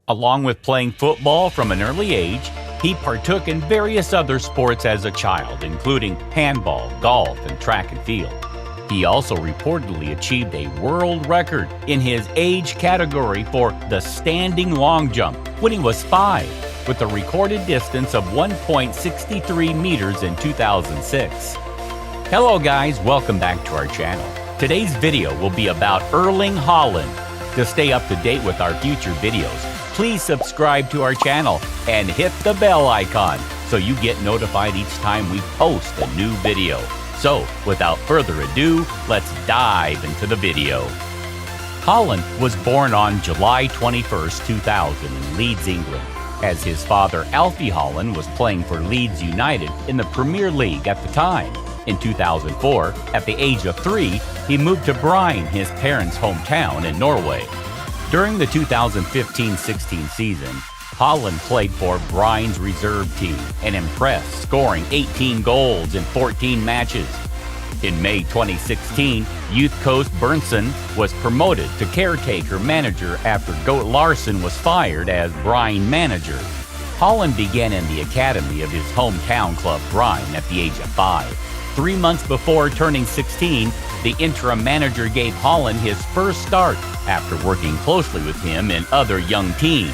Along with playing football from an early age, he partook in various other sports as a child, including handball, golf, and track and field. He also reportedly achieved a world record in his age category for the standing long jump when he was 5, with a recorded distance of 1.63 meters in 2006. Hello guys, welcome back to our channel. Today's video will be about Erling Haaland. To stay up to date with our future videos, please subscribe to our channel and hit the bell icon so you get notified each time we post a new video. So, without further ado, let's dive into the video. Haaland was born on July 21, 2000 in Leeds, England, as his father Alfie Haaland was playing for Leeds United in the Premier League at the time. In 2004, at the age of 3, he moved to Bryne, his parents' hometown in Norway. During the 2015-16 season, Haaland played for Bryne's reserve team and impressed, scoring 18 goals in 14 matches. In May 2016, youth coach Bryne was promoted to caretaker manager after Goat Larsson was fired as Bryne manager. Haaland began in the academy of his hometown club Bryne at the age of 5. 3 months before turning 16, the interim manager gave Haaland his first start after working closely with him in other young teams.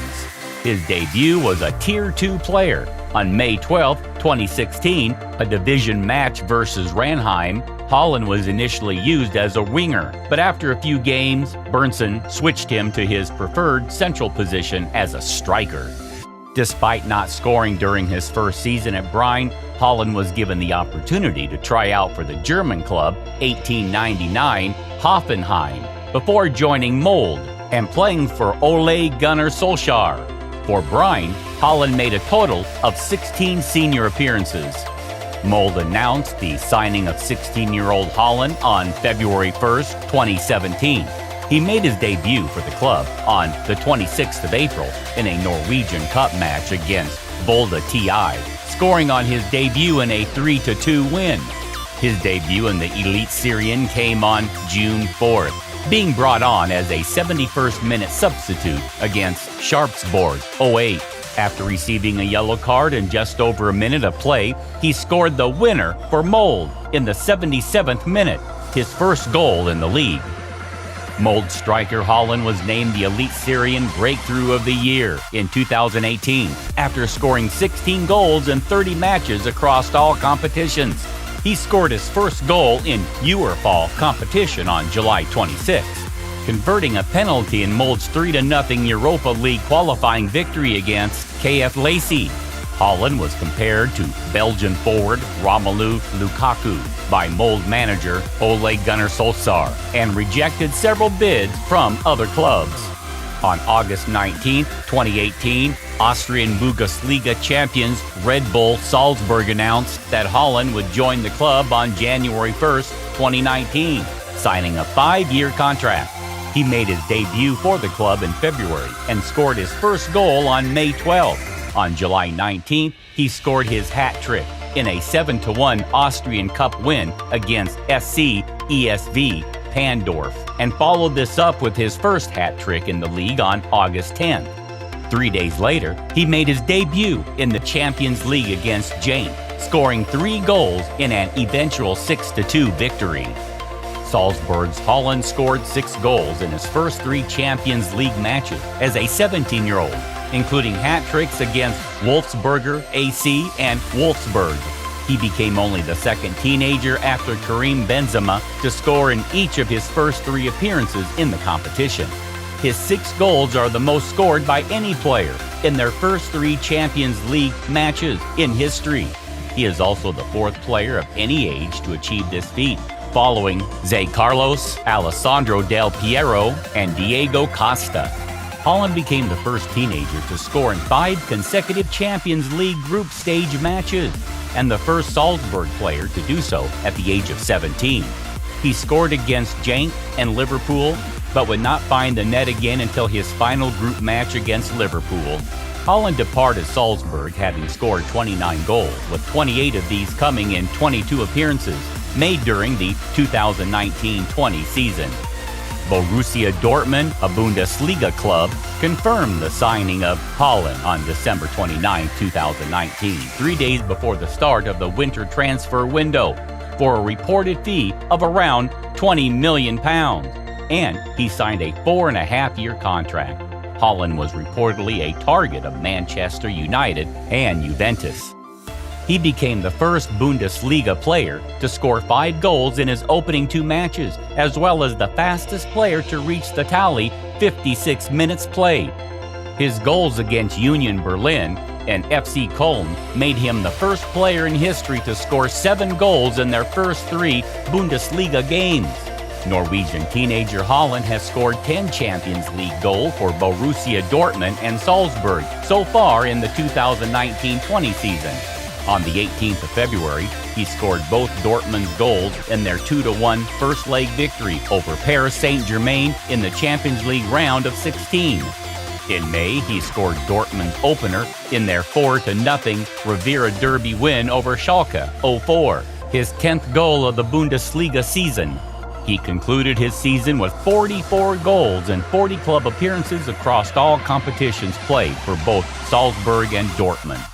His debut was a Tier 2 player. On May 12, 2016, a division match versus Ranheim, Haaland was initially used as a winger, but after a few games, Bryne switched him to his preferred central position as a striker. Despite not scoring during his first season at Bryne, Haaland was given the opportunity to try out for the German club 1899 Hoffenheim before joining Molde and playing for Ole Gunnar Solskjaer. For Bryne, Haaland made a total of 16 senior appearances. Molde announced the signing of 16-year-old Haaland on February 1, 2017. He made his debut for the club on the 26th of April in a Norwegian Cup match against Molde TI, scoring on his debut in a 3-2 win. His debut in the Eliteserien came on June 4th, being brought on as a 71st minute substitute against Sarpsborg 08. After receiving a yellow card in just over a minute of play, he scored the winner for Molde in the 77th minute, his first goal in the league. Molde striker Haaland was named the Eliteserien Breakthrough of the Year in 2018 after scoring 16 goals in 30 matches across all competitions. He scored his first goal in Europol competition on July 26, converting a penalty in Molde's 3-0 Europa League qualifying victory against KF Lacey. Haaland was compared to Belgian forward Romelu Lukaku by Molde manager Ole Gunnar Solskjaer and rejected several bids from other clubs. On August 19, 2018, Austrian Bundesliga champions Red Bull Salzburg announced that Haaland would join the club on January 1, 2019, signing a 5-year contract. He made his debut for the club in February and scored his first goal on May 12. On July 19th, he scored his hat trick in a 7-1 Austrian Cup win against SC ESV Pandorf and followed this up with his first hat trick in the league on August 10th. 3 days later, he made his debut in the Champions League against Genk, scoring 3 goals in an eventual 6-2 victory. Salzburg's Haaland scored 6 goals in his first 3 Champions League matches as a 17-year-old, including hat tricks against Wolfsberger AC and Wolfsburg. He became only the second teenager after Karim Benzema to score in each of his first 3 appearances in the competition. His 6 goals are the most scored by any player in their first 3 Champions League matches in history. He is also the 4th player of any age to achieve this feat, following Zé Carlos, Alessandro Del Piero, and Diego Costa. Haaland became the first teenager to score in 5 consecutive Champions League group stage matches, and the first Salzburg player to do so at the age of 17. He scored against Genk and Liverpool, but would not find the net again until his final group match against Liverpool. Haaland departed Salzburg having scored 29 goals, with 28 of these coming in 22 appearances made during the 2019-20 season. Borussia Dortmund, a Bundesliga club, confirmed the signing of Haaland on December 29, 2019, 3 days before the start of the winter transfer window, for a reported fee of around £20 million, and he signed a 4.5-year contract. Haaland was reportedly a target of Manchester United and Juventus. He became the first Bundesliga player to score 5 goals in his opening 2 matches, as well as the fastest player to reach the tally 56 minutes played. His goals against Union Berlin and FC Köln made him the first player in history to score 7 goals in their first 3 Bundesliga games. Norwegian teenager Haaland has scored 10 Champions League goals for Borussia Dortmund and Salzburg so far in the 2019-20 season. On the 18th of February, he scored both Dortmund's goals in their 2-1 first-leg victory over Paris Saint-Germain in the Champions League round of 16. In May, he scored Dortmund's opener in their 4-0 Riviera Derby win over Schalke 04, his 10th goal of the Bundesliga season. He concluded his season with 44 goals and 40 club appearances across all competitions played for both Salzburg and Dortmund.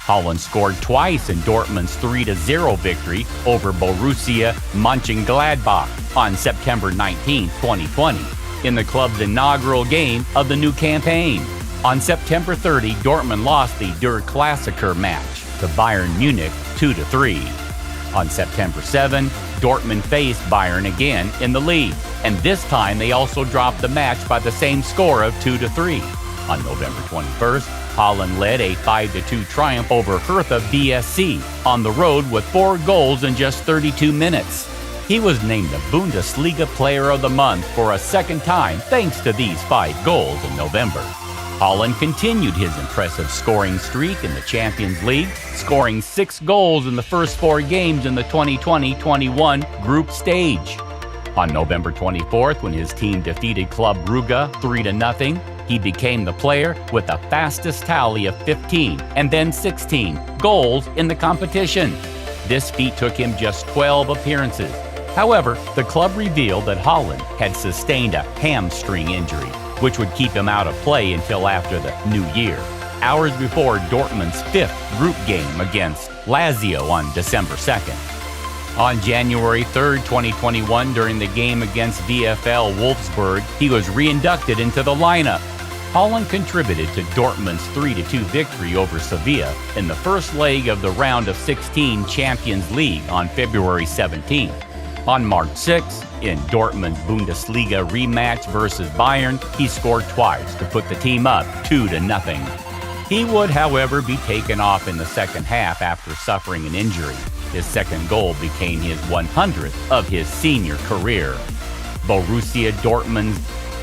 Haaland scored twice in Dortmund's 3-0 victory over Borussia Mönchengladbach on September 19, 2020, in the club's inaugural game of the new campaign. On September 30, Dortmund lost the Der Klassiker match to Bayern Munich 2-3. On September 7, Dortmund faced Bayern again in the league, and this time they also dropped the match by the same score of 2-3. On November 21st, Haaland led a 5-2 triumph over Hertha BSC on the road with 4 goals in just 32 minutes. He was named the Bundesliga Player of the Month for a second time thanks to these 5 goals in November. Haaland continued his impressive scoring streak in the Champions League, scoring 6 goals in the first 4 games in the 2020-21 group stage. On November 24th, when his team defeated Club Brugge 3-0, he became the player with the fastest tally of 15 and then 16 goals in the competition. This feat took him just 12 appearances. However, the club revealed that Haaland had sustained a hamstring injury, which would keep him out of play until after the new year, hours before Dortmund's 5th group game against Lazio on December 2nd. On January 3, 2021, during the game against VfL Wolfsburg, he was reinducted into the lineup. Haaland contributed to Dortmund's 3-2 victory over Sevilla in the first leg of the round of 16 Champions League on February 17. On March 6, in Dortmund's Bundesliga rematch versus Bayern, he scored twice to put the team up 2-0. He would, however, be taken off in the second half after suffering an injury. His second goal became his 100th of his senior career. Borussia Dortmund's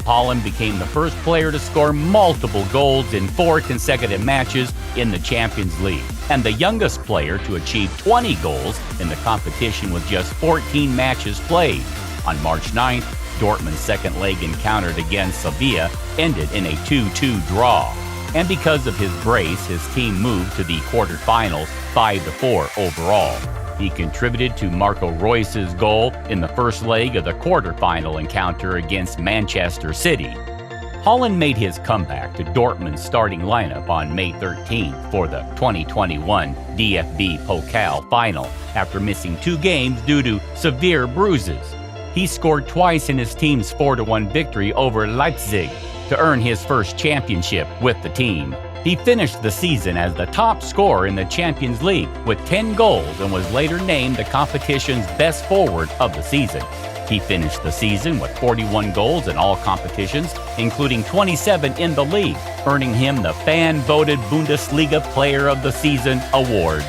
Haaland became the first player to score multiple goals in 4 consecutive matches in the Champions League, and the youngest player to achieve 20 goals in the competition with just 14 matches played. On March 9th, Dortmund's second leg encounter against Sevilla ended in a 2-2 draw, and because of his brace, his team moved to the quarterfinals 5-4 overall. He contributed to Marco Reus's goal in the first leg of the quarterfinal encounter against Manchester City. Haaland made his comeback to Dortmund's starting lineup on May 13th for the 2021 DFB Pokal final after missing 2 games due to severe bruises. He scored twice in his team's 4-1 victory over Leipzig to earn his first championship with the team. He finished the season as the top scorer in the Champions League with 10 goals and was later named the competition's best forward of the season. He finished the season with 41 goals in all competitions, including 27 in the league, earning him the fan-voted Bundesliga Player of the Season award.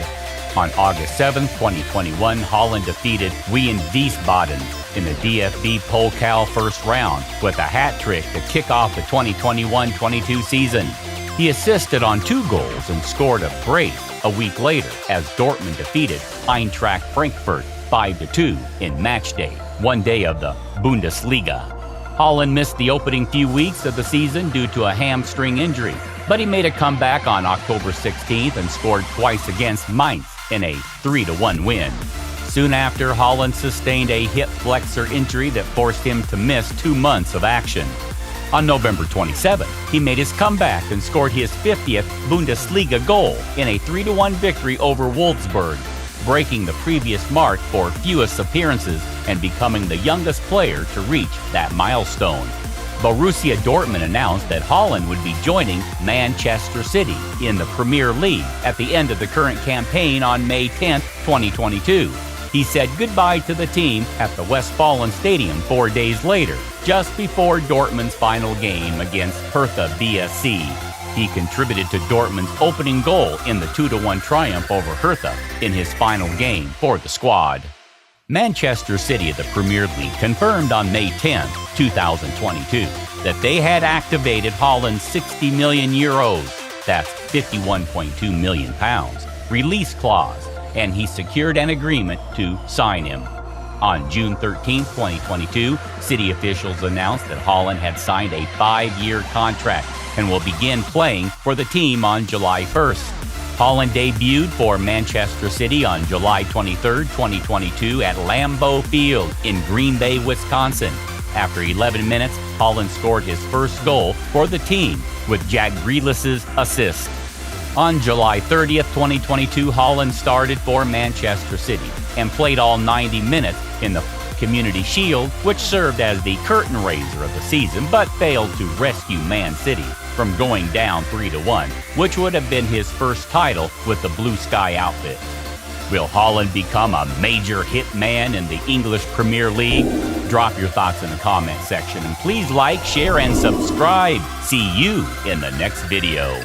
On August 7, 2021, Haaland defeated Wien Wiesbaden in the DFB Pokal first round with a hat trick to kick off the 2021-22 season. He assisted on 2 goals and scored a brace a week later as Dortmund defeated Eintracht Frankfurt 5-2 in matchday, one day of the Bundesliga. Haaland missed the opening few weeks of the season due to a hamstring injury, but he made a comeback on October 16th and scored twice against Mainz in a 3-1 win. Soon after, Haaland sustained a hip flexor injury that forced him to miss 2 months of action. On November 27, he made his comeback and scored his 50th Bundesliga goal in a 3-1 victory over Wolfsburg, breaking the previous mark for fewest appearances and becoming the youngest player to reach that milestone. Borussia Dortmund announced that Haaland would be joining Manchester City in the Premier League at the end of the current campaign on May 10, 2022. He said goodbye to the team at the Westfalen Stadium 4 days later, just before Dortmund's final game against Hertha BSC. He contributed to Dortmund's opening goal in the 2-1 triumph over Hertha in his final game for the squad. Manchester City of the Premier League confirmed on May 10, 2022, that they had activated Haaland's €60 million, that's £51.2 million, release clause, and he secured an agreement to sign him. On June 13, 2022, City officials announced that Haaland had signed a 5-year contract and will begin playing for the team on July 1st. Haaland debuted for Manchester City on July 23, 2022 at Lambeau Field in Green Bay, Wisconsin. After 11 minutes, Haaland scored his first goal for the team with Jack Grealish's assist. On July 30th, 2022, Haaland started for Manchester City and played all 90 minutes in the Community Shield, which served as the curtain raiser of the season, but failed to rescue Man City from going down 3-1, which would have been his first title with the Blue Sky outfit. Will Haaland become a major hit man in the English Premier League? Drop your thoughts in the comment section, and please like, share, and subscribe. See you in the next video.